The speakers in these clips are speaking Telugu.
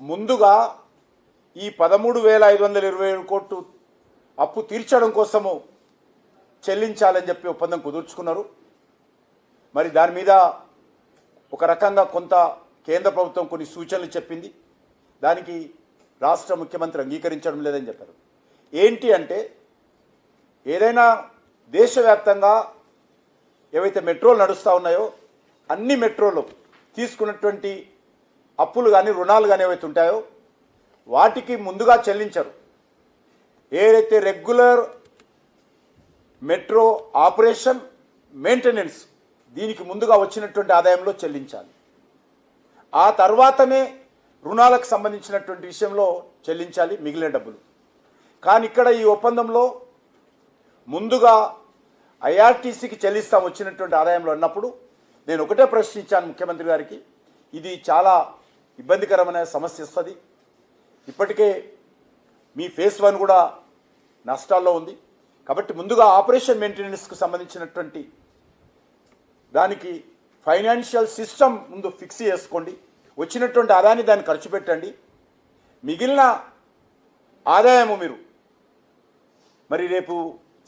ముందుగా ఈ 13,527 కోట్లు అప్పు తీర్చడం కోసము చెల్లించాలని చెప్పి ఒప్పందం కుదుర్చుకున్నారు. మరి దాని మీద ఒక రకంగా కొంత కేంద్ర ప్రభుత్వం కొన్ని సూచనలు చెప్పింది. దానికి రాష్ట్ర ముఖ్యమంత్రి అంగీకరించడం లేదని చెప్పారు. ఏంటి అంటే ఏదైనా దేశవ్యాప్తంగా ఏవైతే మెట్రోలు నడుస్తూ ఉన్నాయో అన్ని మెట్రోలు తీసుకున్నటువంటి అప్పులు కానీ రుణాలు కానీ ఏవైతే ఉంటాయో వాటికి ముందుగా చెల్లించరు. ఏదైతే రెగ్యులర్ మెట్రో ఆపరేషన్ మెయింటెనెన్స్ దీనికి ముందుగా వచ్చినటువంటి ఆదాయంలో చెల్లించాలి. ఆ తర్వాతనే రుణాలకు సంబంధించినటువంటి విషయంలో చెల్లించాలి మిగిలిన డబ్బులు. కానీ ఇక్కడ ఈ ఒప్పందంలో ముందుగా ఐఆర్టీసీకి చెల్లిస్తాం వచ్చినటువంటి ఆదాయంలో అన్నప్పుడు నేను ఒకటే ప్రశ్నించాను ముఖ్యమంత్రి గారికి, ఇది చాలా ఇబ్బందికరమైన సమస్య వస్తుంది. ఇప్పటికే మీ ఫేజ్ 1 కూడా నష్టాల్లో ఉంది. కాబట్టి ముందుగా ఆపరేషన్ మెయింటెనెన్స్కు సంబంధించినటువంటి దానికి ఫైనాన్షియల్ సిస్టమ్ ముందు ఫిక్స్ చేసుకోండి. వచ్చినటువంటి ఆదాయాన్ని దాన్ని ఖర్చు పెట్టండి. మిగిలిన ఆదాయము మీరు మరి రేపు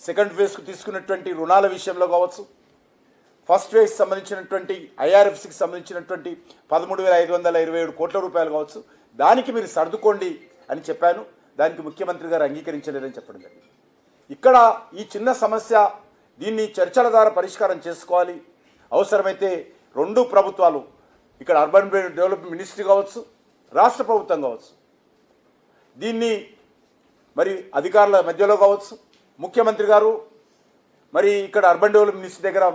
సెకండ్ ఫేజ్కు తీసుకున్నటువంటి రుణాల విషయంలో కావచ్చు, ఫస్ట్ ఫేజ్ సంబంధించినటువంటి ఐఆర్ఎఫ్సికి సంబంధించినటువంటి 13,527 కోట్ల రూపాయలు కావచ్చు, దానికి మీరు సర్దుకోండి అని చెప్పాను. దానికి ముఖ్యమంత్రి గారు అంగీకరించలేదని చెప్పడం జరిగింది. ఇక్కడ ఈ చిన్న సమస్య దీన్ని చర్చల ద్వారా పరిష్కారం చేసుకోవాలి. అవసరమైతే రెండు ప్రభుత్వాలు, ఇక్కడ అర్బన్ డెవలప్మెంట్ మినిస్ట్రీ కావచ్చు, రాష్ట్ర ప్రభుత్వం కావచ్చు, దీన్ని మరి అధికారుల మధ్యలో కావచ్చు, ముఖ్యమంత్రి గారు మరి ఇక్కడ అర్బన్ డెవలప్మెంట్ మినిస్ట్రీ దగ్గర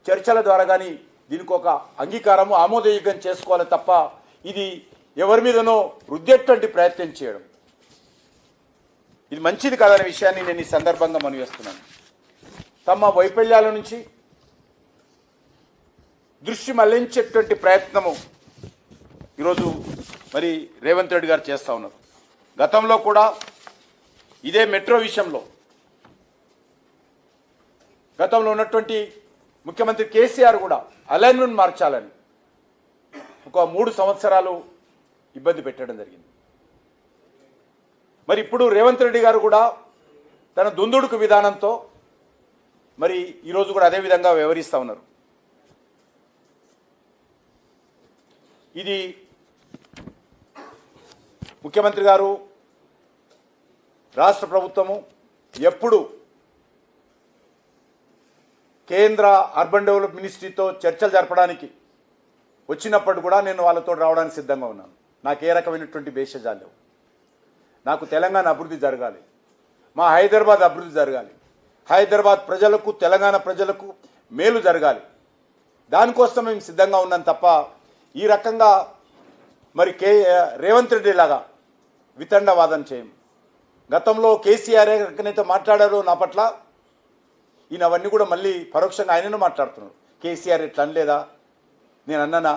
చర్చల ద్వారా కానీ దీనికి ఒక అంగీకారము ఆమోదయోగ్యం చేసుకోవాలి తప్ప ఇది ఎవరి మీదనో రుద్దేటువంటి ప్రయత్నం చేయడం ఇది మంచిది కాదనే విషయాన్ని నేను ఈ సందర్భంగా మనవి చేస్తున్నాను. తమ వైఫల్యాల నుంచి దృష్టి మళ్లించేటువంటి ప్రయత్నము ఈరోజు మరి రేవంత్ రెడ్డి గారు చేస్తూ ఉన్నారు. గతంలో కూడా ఇదే మెట్రో విషయంలో గతంలో ఉన్నటువంటి ముఖ్యమంత్రి కేసీఆర్ కూడా అలైన్మెంట్ మార్చాలని ఒక 3 సంవత్సరాలు ఇబ్బంది పెట్టడం జరిగింది. మరి ఇప్పుడు రేవంత్ రెడ్డి గారు కూడా తన దుందుడుకు విధానంతో మరి ఈరోజు కూడా అదే విధంగా వ్యవహరిస్తూ ఉన్నారు. ఇది ముఖ్యమంత్రి గారు రాష్ట్ర ప్రభుత్వము ఎప్పుడు కేంద్ర అర్బన్ డెవలప్మెంట్ మినిస్ట్రీతో చర్చలు జరపడానికి వచ్చినప్పుడు కూడా నేను వాళ్ళతో రావడానికి సిద్ధంగా ఉన్నాను. నాకు ఏ రకమైనటువంటి భేషజాలు లేవు. నాకు తెలంగాణ అభివృద్ధి జరగాలి, మా హైదరాబాద్ అభివృద్ధి జరగాలి, హైదరాబాద్ ప్రజలకు తెలంగాణ ప్రజలకు మేలు జరగాలి. దానికోసం మేము సిద్ధంగా ఉన్నాం తప్ప ఈ రకంగా మరి రేవంత్ రెడ్డి లాగా వితండవాదం చేయం. గతంలో కేసీఆర్ ఎక్కడైతే మాట్లాడారో నా పట్ల ఈయన అవన్నీ కూడా మళ్ళీ పరోక్షంగా ఆయనను మాట్లాడుతున్నాడు. కేసీఆర్ ఎట్లా అనలేదా, నేను అన్నానా?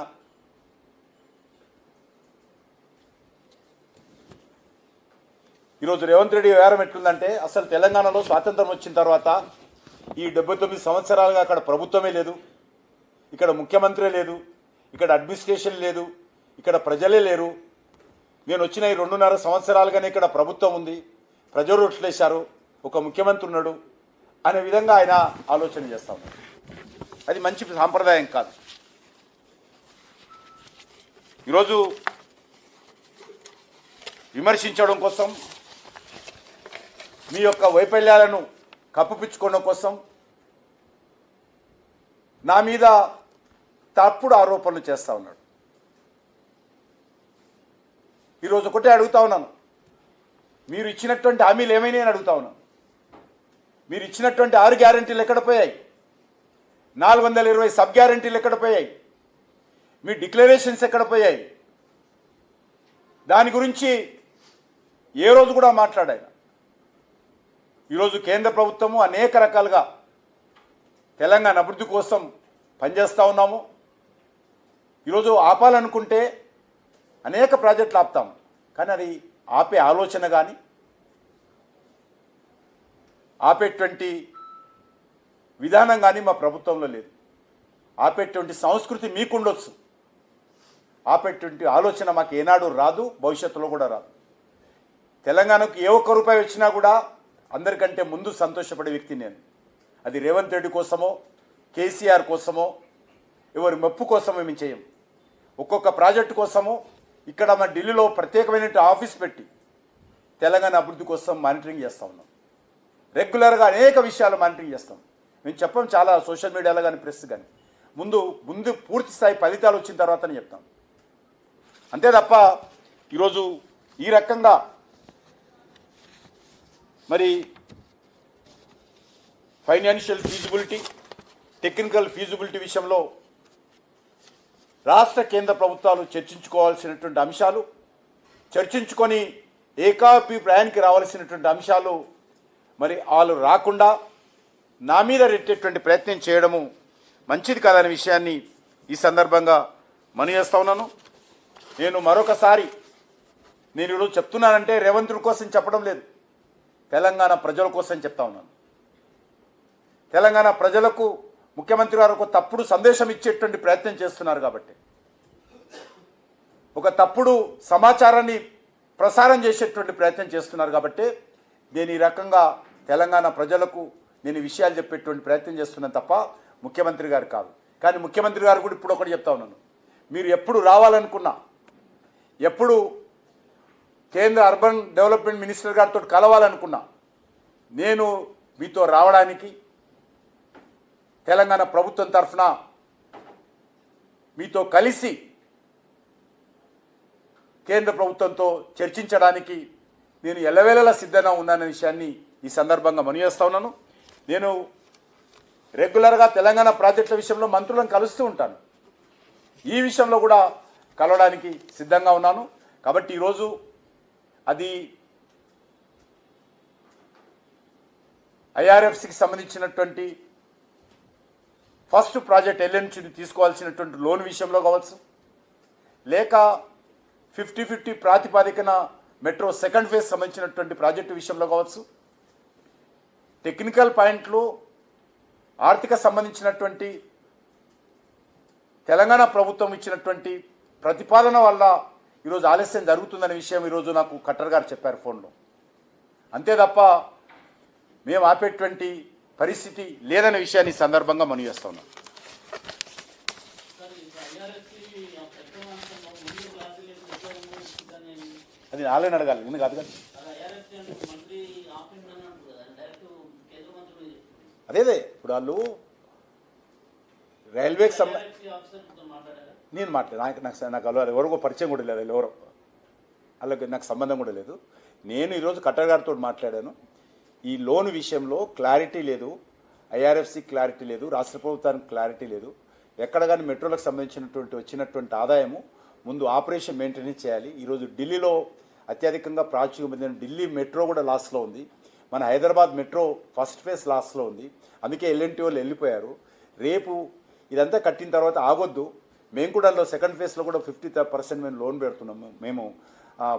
ఈరోజు రేవంత్ రెడ్డి వ్యవహారం ఎట్లుందంటే అసలు తెలంగాణలో స్వాతంత్రం వచ్చిన తర్వాత ఈ 79 సంవత్సరాలుగా అక్కడ ప్రభుత్వమే లేదు, ఇక్కడ ముఖ్యమంత్రి లేదు, ఇక్కడ అడ్మినిస్ట్రేషన్ లేదు, ఇక్కడ ప్రజలే లేరు. నేను వచ్చిన ఈ 2.5 సంవత్సరాలుగానే ఇక్కడ ప్రభుత్వం ఉంది, ప్రజలు ఓట్లేశారు, ఒక ముఖ్యమంత్రి ఉన్నాడు అనే విధంగా ఆయన ఆలోచన చేస్తా ఉన్నారు. అది మంచి సాంప్రదాయం కాదు. ఈరోజు విమర్శించడం కోసం, మీ యొక్క వైఫల్యాలను కప్పిపుచ్చుకోవడం కోసం నా మీద తప్పుడు ఆరోపణలు చేస్తూ ఉన్నాడు. ఈరోజు ఒకటే అడుగుతా ఉన్నాను, మీరు ఇచ్చినటువంటి హామీలు ఏమైనా అని అడుగుతా ఉన్నాను. మీరు ఇచ్చినటువంటి 6 గ్యారంటీలు ఎక్కడ పోయాయి? 420 సబ్ గ్యారంటీలు ఎక్కడ పోయాయి? మీ డిక్లరేషన్స్ ఎక్కడ పోయాయి? దాని గురించి ఏ రోజు కూడా మాట్లాడాను. ఈరోజు కేంద్ర ప్రభుత్వము అనేక రకాలుగా తెలంగాణ అభివృద్ధి కోసం పనిచేస్తూ ఉన్నాము. ఈరోజు ఆపాలనుకుంటే అనేక ప్రాజెక్టులు ఆపుతాం, కానీ అది ఆపే ఆలోచన కానీ ఆపేటువంటి విధానం కానీ మా ప్రభుత్వంలో లేదు. ఆపేటువంటి సంస్కృతి మీకుండొచ్చు, ఆపేటువంటి ఆలోచన మాకు ఏనాడు రాదు, భవిష్యత్తులో కూడా రాదు. తెలంగాణకు ఏ ఒక్క రూపాయి వచ్చినా కూడా అందరికంటే ముందు సంతోషపడే వ్యక్తి నేను. అది రేవంత్ రెడ్డి కోసమో కేసీఆర్ కోసమో ఎవరి మెప్పు కోసమో మేము చేయం. ఒక్కొక్క ప్రాజెక్టు కోసమో ఇక్కడ మన ఢిల్లీలో ప్రత్యేకమైన ఆఫీస్ పెట్టి తెలంగాణ అభివృద్ధి కోసం మానిటరింగ్ చేస్తూ ఉన్నాం. రెగ్యులర్గా అనేక విషయాలు మానిటరింగ్ చేస్తాం. మేము చెప్పం చాలా సోషల్ మీడియాలో కానీ ప్రెస్ కానీ, ముందు పూర్తి స్థాయి ఫలితాలు వచ్చిన తర్వాతనే చెప్తాం. అంతే తప్ప ఈరోజు ఈ రకంగా మరి ఫైనాన్షియల్ ఫీజిబిలిటీ, టెక్నికల్ ఫీజిబిలిటీ విషయంలో రాష్ట్ర కేంద్ర ప్రభుత్వాలు చర్చించుకోవాల్సినటువంటి అంశాలు, చర్చించుకొని ఏకాభిప్రాయానికి రావాల్సినటువంటి అంశాలు మరి వాళ్ళు రాకుండా నా మీద రెట్టేటువంటి ప్రయత్నం చేయడము మంచిది కాదనే విషయాన్ని ఈ సందర్భంగా మనవి చేస్తా ఉన్నాను. నేను మరొకసారి ఈరోజు చెప్తున్నానంటే రేవంత్ కోసం చెప్పడం లేదు, తెలంగాణ ప్రజల కోసం చెప్తా ఉన్నాను. తెలంగాణ ప్రజలకు ముఖ్యమంత్రి గారు ఒక తప్పుడు సందేశం ఇచ్చేటువంటి ప్రయత్నం చేస్తున్నారు కాబట్టి, ఒక తప్పుడు సమాచారాన్ని ప్రసారం చేసేటువంటి ప్రయత్నం చేస్తున్నారు కాబట్టి నేను ఈ రకంగా తెలంగాణ ప్రజలకు నేను ఈ విషయాలు చెప్పేటువంటి ప్రయత్నం చేస్తున్నాను తప్ప ముఖ్యమంత్రి గారు కాదు. కానీ ముఖ్యమంత్రి గారు కూడా ఇప్పుడు ఒకటి చెప్తా ఉన్నాను, మీరు ఎప్పుడు రావాలనుకున్నా, ఎప్పుడు కేంద్ర అర్బన్ డెవలప్మెంట్ మినిస్టర్ గారితో కలవాలనుకున్నా నేను మీతో రావడానికి, తెలంగాణ ప్రభుత్వం తరఫున మీతో కలిసి కేంద్ర ప్రభుత్వంతో చర్చించడానికి నేను ఎల్లవేళలా సిద్ధంగా ఉన్నాననే విషయాన్ని ఈ సందర్భంగా మనవి చేస్తా ఉన్నాను. నేను రెగ్యులర్గా తెలంగాణ ప్రాజెక్టుల విషయంలో మంత్రులను కలుస్తూ ఉంటాను. ఈ విషయంలో కూడా కలవడానికి సిద్ధంగా ఉన్నాను. కాబట్టి ఈరోజు అది ఐఆర్ఎఫ్సికి సంబంధించినటువంటి ఫస్ట్ ప్రాజెక్ట్ ఎల్ఎన్సీని తీసుకోవాల్సినటువంటి లోన్ విషయంలో కావచ్చు, లేక 50-50 ప్రాతిపాదికన మెట్రో సెకండ్ ఫేజ్ సంబంధించినటువంటి ప్రాజెక్టు విషయంలో కావచ్చు, టెక్నికల్ పాయింట్లు ఆర్థిక సంబంధించినటువంటి తెలంగాణ ప్రభుత్వం ఇచ్చినటువంటి ప్రతిపాదన వల్ల ఈరోజు ఆలస్యం జరుగుతుందనే విషయం ఈరోజు నాకు ఖట్టర్ గారు చెప్పారు ఫోన్లో. అంతే తప్ప మేము ఆపేటువంటి పరిస్థితి లేదనే విషయాన్ని సందర్భంగా మనవి చేస్తా ఉన్నాం. అది నాలుగు అడగాలి, నేను కాదు కదా. అదేదే ఇప్పుడు వాళ్ళు రైల్వేకి నేను నాకు ఎవరికో పరిచయం కూడా లేదు, ఎవరో వాళ్ళకి నాకు సంబంధం కూడా లేదు. నేను ఈరోజు ఖట్టర్ గారితో మాట్లాడాను. ఈ లోన్ విషయంలో క్లారిటీ లేదు, ఐఆర్ఎఫ్సి క్లారిటీ లేదు, రాష్ట్ర ప్రభుత్వానికి క్లారిటీ లేదు. ఎక్కడ కానీ మెట్రోలకు సంబంధించినటువంటి వచ్చినటువంటి ఆదాయము ముందు ఆపరేషన్ మెయింటెనెన్స్ చేయాలి. ఈరోజు ఢిల్లీలో అత్యధికంగా ప్రాచుర్యం పొందిన ఢిల్లీ మెట్రో కూడా లాస్లో ఉంది. మన హైదరాబాద్ మెట్రో ఫస్ట్ ఫేజ్ లాస్లో ఉంది. అందుకే ఎల్ఎన్టీ వాళ్ళు వెళ్ళిపోయారు. రేపు ఇదంతా కట్టిన తర్వాత ఆగొద్దు, మేము కూడా సెకండ్ ఫేజ్లో కూడా 50% మేము లోన్ పెడుతున్నాము. మేము